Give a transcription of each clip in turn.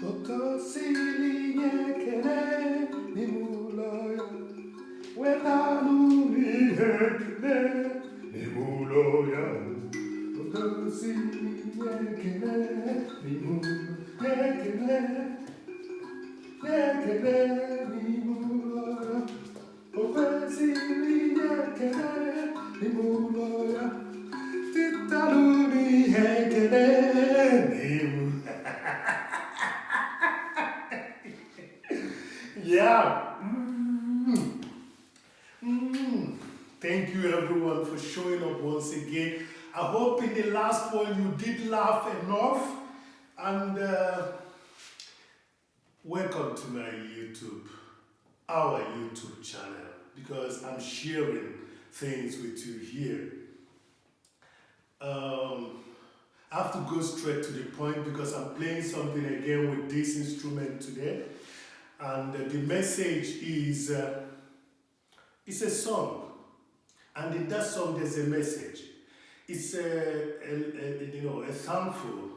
Okosili nyekene ni muloya. Wetanu ni hekene ni muloya. Okosili nyekene ni muloya. Nyekene ni muloya. Okosili nyekene ni muloya. Titalu ni hekene ni muloya. Yeah. Thank you everyone for showing up once again. I hope in the last one you did laugh enough. And welcome to my our YouTube channel, because I'm sharing things with you here. I have to go straight to the point because I'm playing something again with this instrument today. And the message is, it's a song. And in that song there's a message. It's a thankful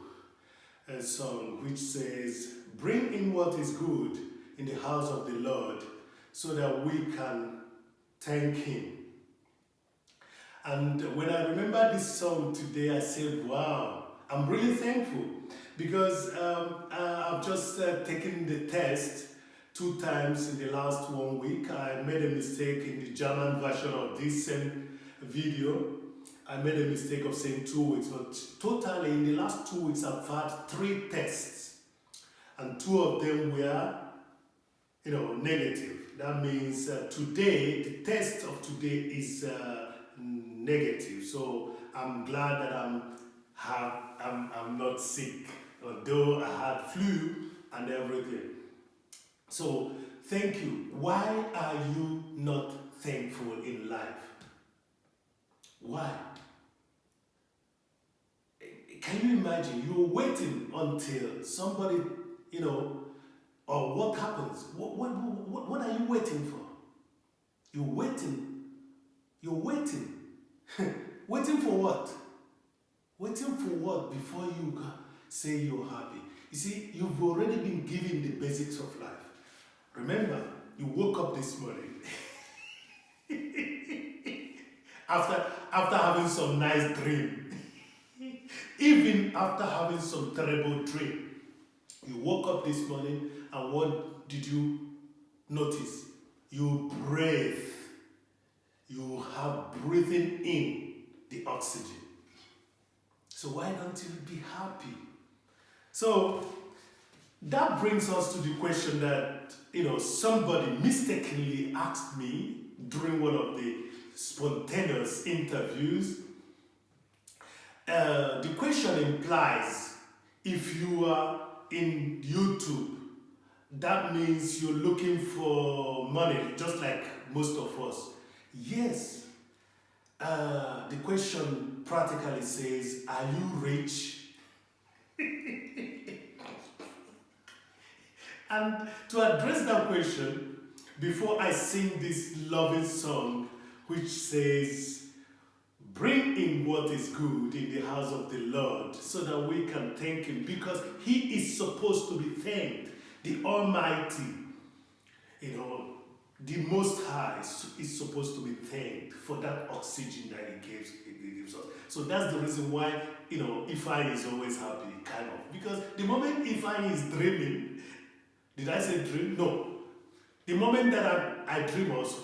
song which says, bring in what is good in the house of the Lord so that we can thank Him. And when I remember this song today, I said, wow, I'm really thankful because I've just taken the test 2 times in the last 1 week. I made a mistake in the German version of this same video. I made a mistake of saying 2 weeks, but totally in the last 2 weeks I've had 3 tests, and 2 of them were, negative. That means today, the test of today is negative. So I'm glad that I'm not sick, although I had flu and everything. So thank you. Why are you not thankful in life? Why? Can you imagine? You're waiting until somebody, or what happens? What are you waiting for? You're waiting. You're waiting. Waiting for what? Waiting for what before you say you're happy? You see, you've already been given the basics of life. Remember, you woke up this morning after having some nice dream. Even after having some terrible dream, you woke up this morning and what did you notice? You breathe. You have breathing in the oxygen. So why don't you be happy? So that brings us to the question that, somebody mistakenly asked me during one of the spontaneous interviews. The question implies if you are in YouTube, that means you're looking for money, just like most of us. Yes. The question practically says, are you rich? And to address that question, before I sing this loving song which says, bring in what is good in the house of the Lord so that we can thank Him, because He is supposed to be thanked. The Almighty, the Most High is supposed to be thanked for that oxygen that He gives us. So that's the reason why, Ifeanyi is always happy, kind of. Because the moment Ifeanyi is dreaming, did I say dream? No. The moment that I dream also,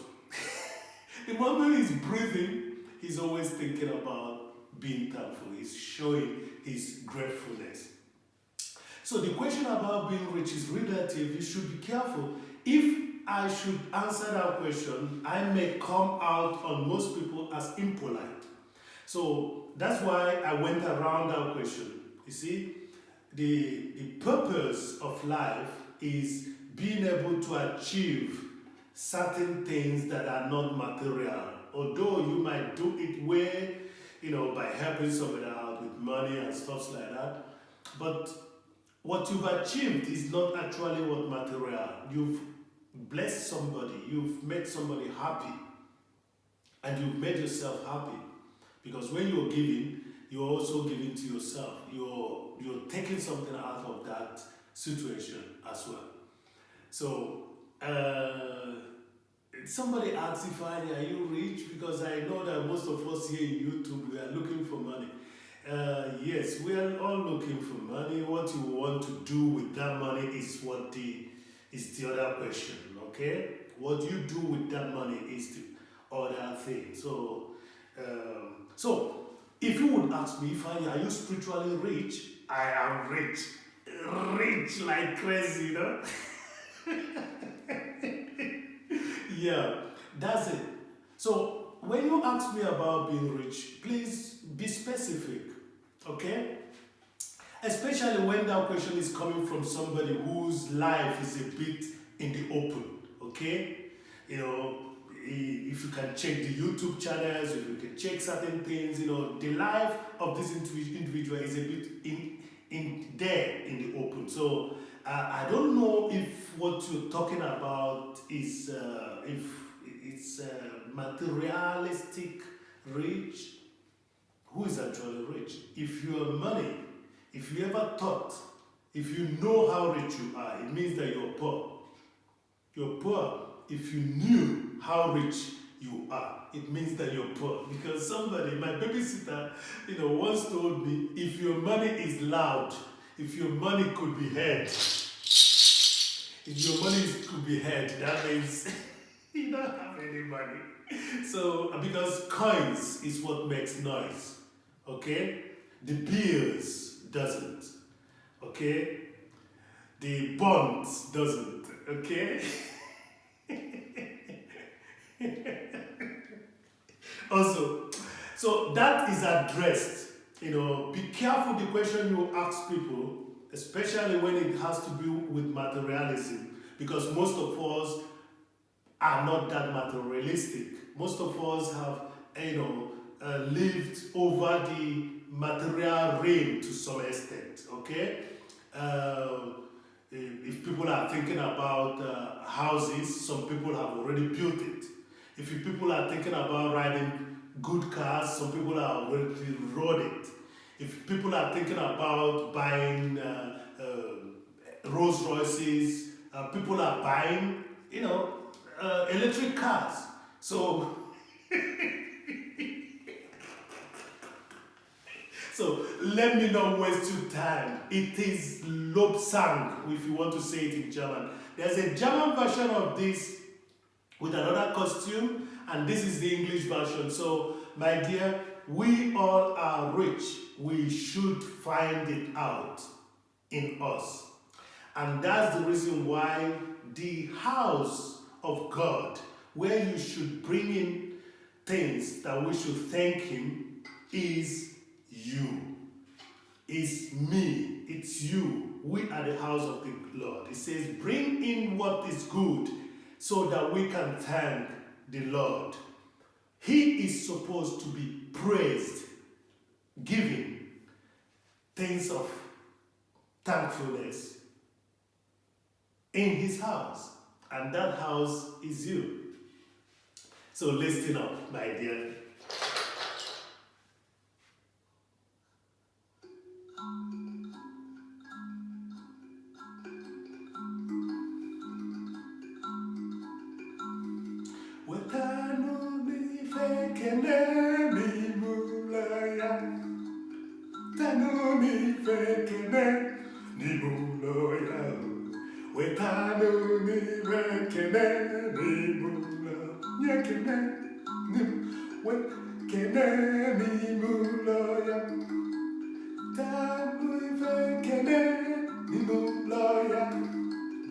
the moment he's breathing, he's always thinking about being thankful. He's showing his gratefulness. So the question about being rich is relative. You should be careful. If I should answer that question, I may come out on most people as impolite. So that's why I went around that question. You see, the purpose of life is being able to achieve certain things that are not material. Although you might do it way, by helping somebody out with money and stuff like that. But what you've achieved is not actually what material. You've blessed somebody, you've made somebody happy, and you've made yourself happy. Because when you're also giving to yourself. You're taking something out of that situation as well. So, uh, somebody asked if are you rich? Because I know that most of us here in YouTube, we are looking for money. Yes, we are all looking for money. What you want to do with that money is the other question. Okay, what you do with that money is the other thing. So if you would ask me if are you spiritually rich, I am rich like crazy, you know. Yeah, that's it. So when you ask me about being rich, please be specific, okay? Especially when that question is coming from somebody whose life is a bit in the open, okay? You know, if you can check the YouTube channels, if you can check certain things, you know, the life of this individual is a bit in there in the open. So I don't know if what you're talking about is if it's materialistic rich. Who is actually rich? If you are money, if you ever thought, if you know how rich you are, it means that you're poor. You're poor. If you knew how rich you are, it means that you're poor. Because somebody, my babysitter, you know, once told me, if your money is loud, if your money could be heard, if your money could be heard, that means you don't have any money. So, because coins is what makes noise, okay? The bills doesn't, okay? The bonds doesn't, okay? Also, so that is addressed. You know, be careful the question you ask people, especially when it has to do with materialism, because most of us are not that materialistic. Most of us have, lived over the material realm to some extent. Okay, if people are thinking about houses, some people have already built it. If people are thinking about riding good cars, some people are already rode it. If people are thinking about buying Rolls Royces, people are buying, electric cars. So, so let me not waste your time. It is Lobsang, if you want to say it in German. There's a German version of this with another costume, and this is the English version. So, my dear, we all are rich. We should find it out in us. And that's the reason why the house of God, where you should bring in things that we should thank Him, is you. It's me. It's you. We are the house of the Lord. It says, bring in what is good so that we can thank the Lord. He is supposed to be praised, giving things of thankfulness in His house. And that house is you. So listen up, my dear. Wetano mi fekene mi mulaya. Tano mi fekene ni mulaya. Wetano mi fekene ni mulaya. Nyekene ni wekene ni mulaya. Tano mi fekene ni mulaya.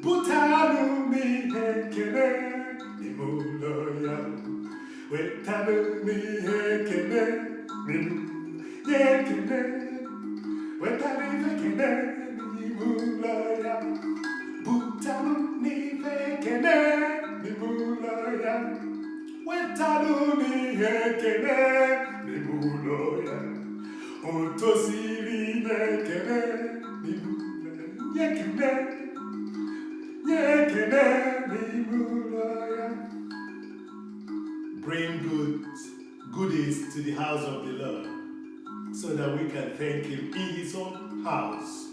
Butano mi fekene. Nimuloya, wetanu mi hekene, yekene, wetanu fekene, nimuloya, butanu mi fekene, nimuloya, wetanu mi hekene, nimuloya, otosiri nekene, nimuloya, yekene, bring goodies to the house of the Lord so that we can thank Him in His own house.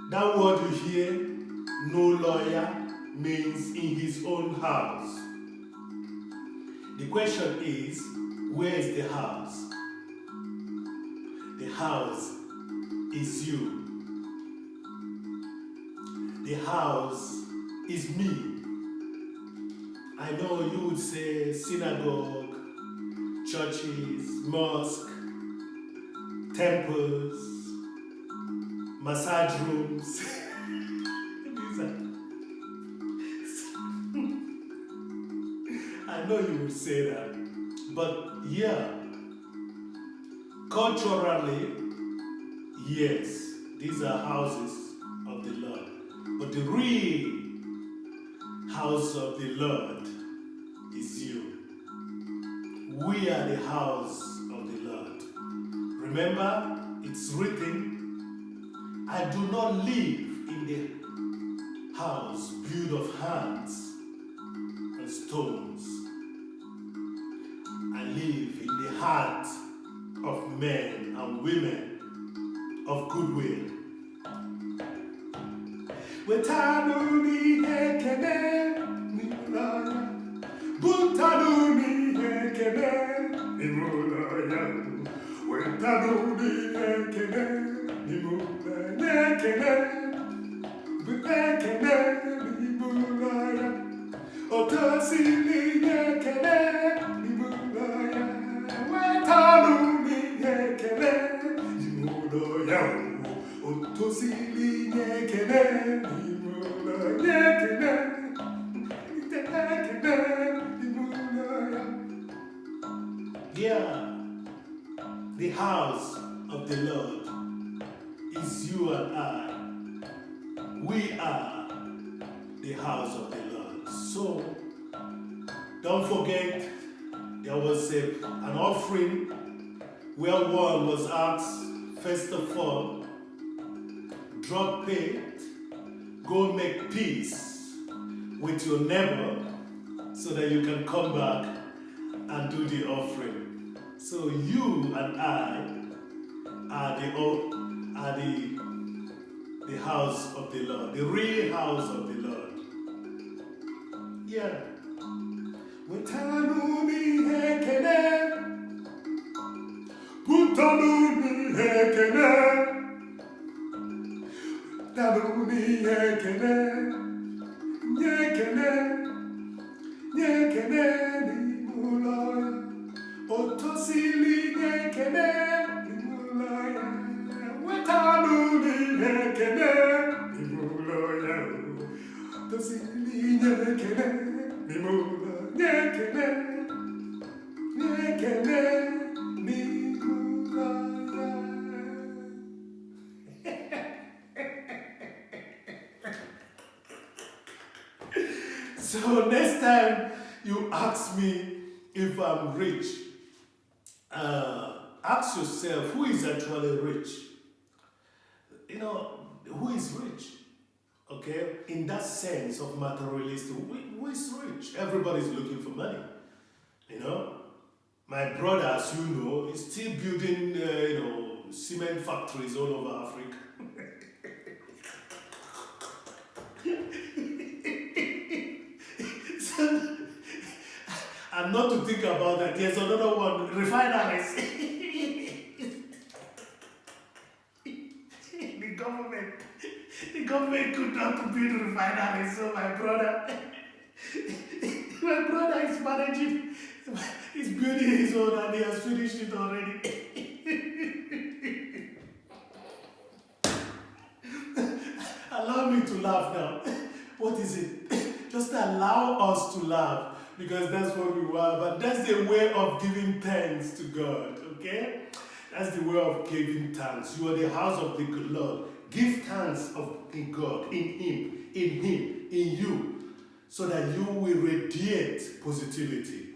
That word you hear, no lawyer, means in his own house. The question is, where is the house? The house is you. The house is me. I know you would say synagogue, churches, mosque, temples, massage rooms. I know you would say that. But yeah, culturally, yes, these are houses of the Lord. But the real house of the Lord is you. We are the house of the Lord. Remember, it's written, I do not live in the house built of hands and stones. I live in the heart of men and women of goodwill. Wetanuni hekene nimulaya, buntanuni hekene nimulaya, wetanuni hekene nimulaya, hekene nimulaya, otasili hekene nimulaya, wetanuni hekene nimulaya. Otosili nyekene nimula nyekene nimula. Yeah, the house of the Lord is you and I. We are the house of the Lord. So don't forget, there was an offering where one was asked, first of all, drop it, go make peace with your neighbor so that you can come back and do the offering. So you and I are the house of the Lord, the real house of the Lord. Yeah. Wetanuni hekene, putanuni hekene. Tanuni hekene, nyekene, nyekene nimulaya, otosili nyekene nimulaya, wetanuni hekene nimulaya, otosili nyekene nimulaya, nyekene, nyekene nimulaya. So next time you ask me if I'm rich, ask yourself, who is actually rich? You know, who is rich? Okay, in that sense of materialistic, who is rich? Everybody's looking for money. You know, my brother, as you know, is still building, cement factories all over Africa. And not to think about that, there's another one, refineries. the government could not build refineries, so my brother is managing, he's building his own and he has finished it already. Allow me to laugh now. What is it? Just allow us to laugh, because that's what we want. But that's the way of giving thanks to God, okay? That's the way of giving thanks. You are the house of the good Lord. Give thanks in God, in Him, in you, so that you will radiate positivity.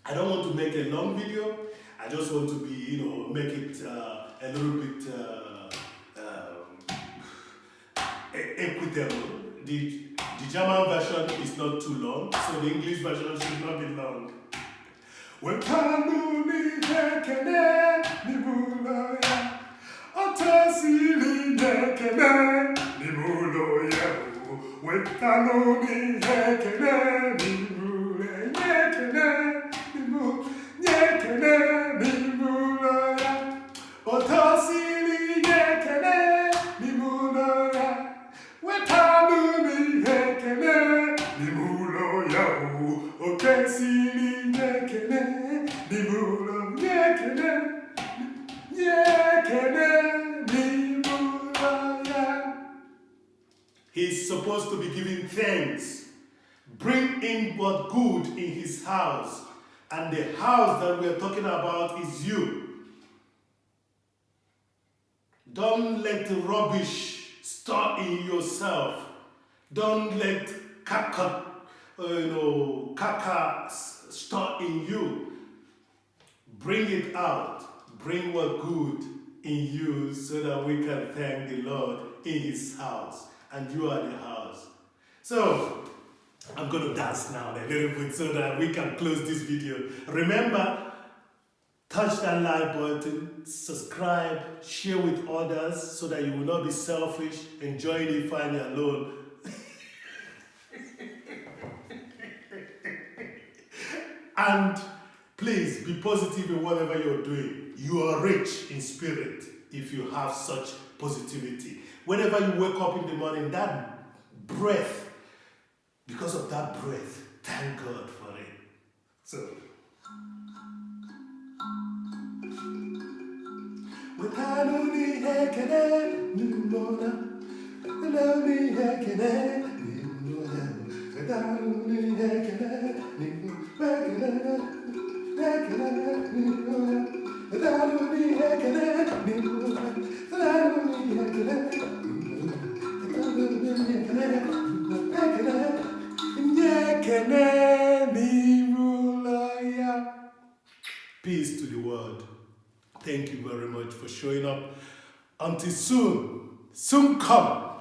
I don't want to make a long video. I just want to be, make it a little bit equitable. The German version is not too long, so the English version should not be long. Wetanuni hekene nimulaya, otasili hekene nimulo yahu, wetano ni hekene, nimule nyekene, nyekene, nimulo ya, otosili nyekene, nimulo ya, wetano ni hekene, nimulo yahu, otesili nyekene, nimulo nyekene, he's supposed to be giving thanks. Bring in what good in his house. And the house that we're talking about is you. Don't let the rubbish store in yourself. Don't let caca store in you. Bring it out. Bring what good in you so that we can thank the Lord in his house. And you are the house. So, I'm going to dance now a little bit so that we can close this video. Remember, touch that like button, subscribe, share with others so that you will not be selfish, enjoying it finally alone. And please be positive in whatever you're doing. You are rich in spirit if you have such positivity. Whenever you wake up in the morning, that breath, because of that breath, thank God for it. So, peace to the world. Thank you very much for showing up. Until soon. Soon come.